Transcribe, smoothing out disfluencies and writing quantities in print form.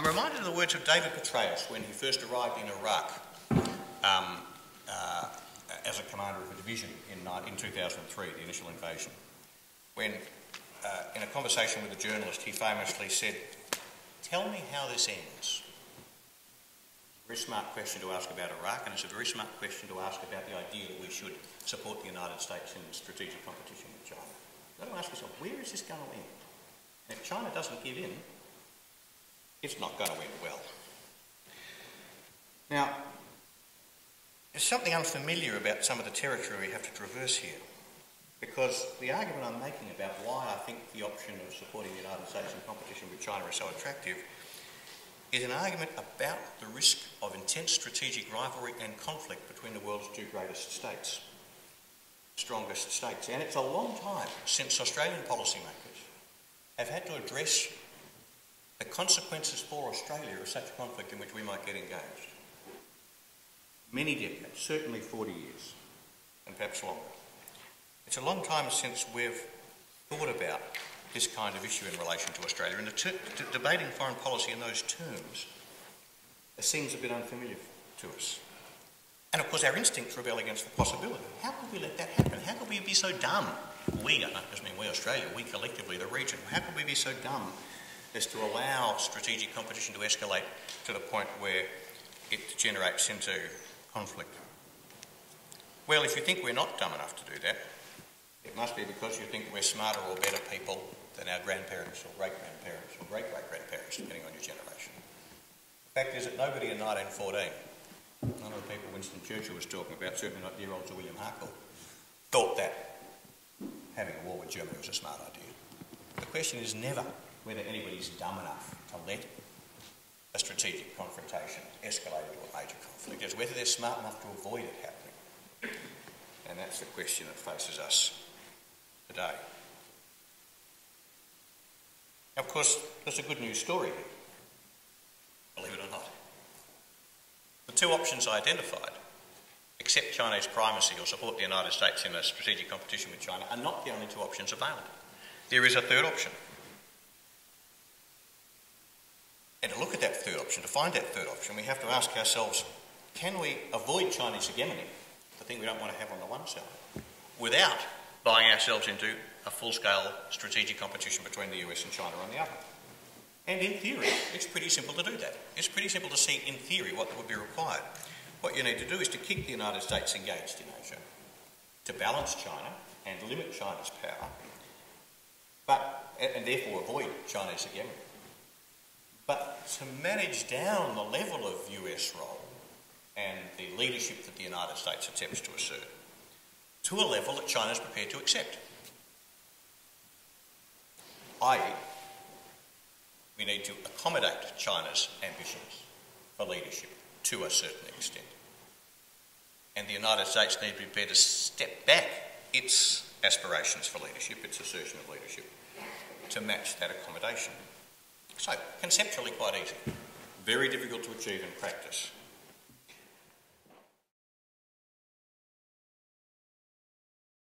I'm reminded of the words of David Petraeus when he first arrived in Iraq as a commander of a division in 2003, the initial invasion, when in a conversation with a journalist he famously said, "Tell me how this ends." Very smart question to ask about Iraq, and it's a very smart question to ask about the idea that we should support the United States in strategic competition with China. You've got to ask yourself, where is this going to end? And if China doesn't give in, it's not going to end well. Now, there's something unfamiliar about some of the territory we have to traverse here, because the argument I'm making about why I think the option of supporting the United States in competition with China is so attractive is an argument about the risk of intense strategic rivalry and conflict between the world's two greatest states, strongest states. And it's a long time since Australian policymakers have had to address the consequences for Australia of such conflict in which we might get engaged. Many decades, certainly 40 years, and perhaps longer. It's a long time since we've thought about this kind of issue in relation to Australia, and debating foreign policy in those terms seems a bit unfamiliar to us. And of course our instincts rebel against the possibility. How could we let that happen? How could we be so dumb? We, I don't just mean we Australia, we collectively, the region. How could we be so dumb as to allow strategic competition to escalate to the point where it degenerates into conflict? Well, if you think we're not dumb enough to do that, it must be because you think we're smarter or better people than our grandparents or great-grandparents or great-great-grandparents, depending on your generation. The fact is that nobody in 1914, none of the people Winston Churchill was talking about, certainly not dear old Sir William Harcourt, thought that having a war with Germany was a smart idea. The question is never whether anybody's dumb enough to let a strategic confrontation escalate into a major conflict. It's whether they're smart enough to avoid it happening. And that's the question that faces us today. Now, of course, there's a good news story here, believe it or not. The two options I identified, accept Chinese primacy or support the United States in a strategic competition with China, are not the only two options available. There is a third option. And to look at that third option, to find that third option, we have to ask ourselves, can we avoid Chinese hegemony, the thing we don't want to have on the one side, without buying ourselves into a full-scale strategic competition between the US and China on the other? And in theory, it's pretty simple to do that. It's pretty simple to see, in theory, what would be required. What you need to do is to keep the United States engaged in Asia, to balance China and limit China's power, and therefore avoid Chinese hegemony. But to manage down the level of US role and the leadership that the United States attempts to assert to a level that China is prepared to accept. i.e., we need to accommodate China's ambitions for leadership to a certain extent. And the United States need to be prepared to step back its aspirations for leadership, its assertion of leadership, to match that accommodation. So, conceptually quite easy, very difficult to achieve in practice.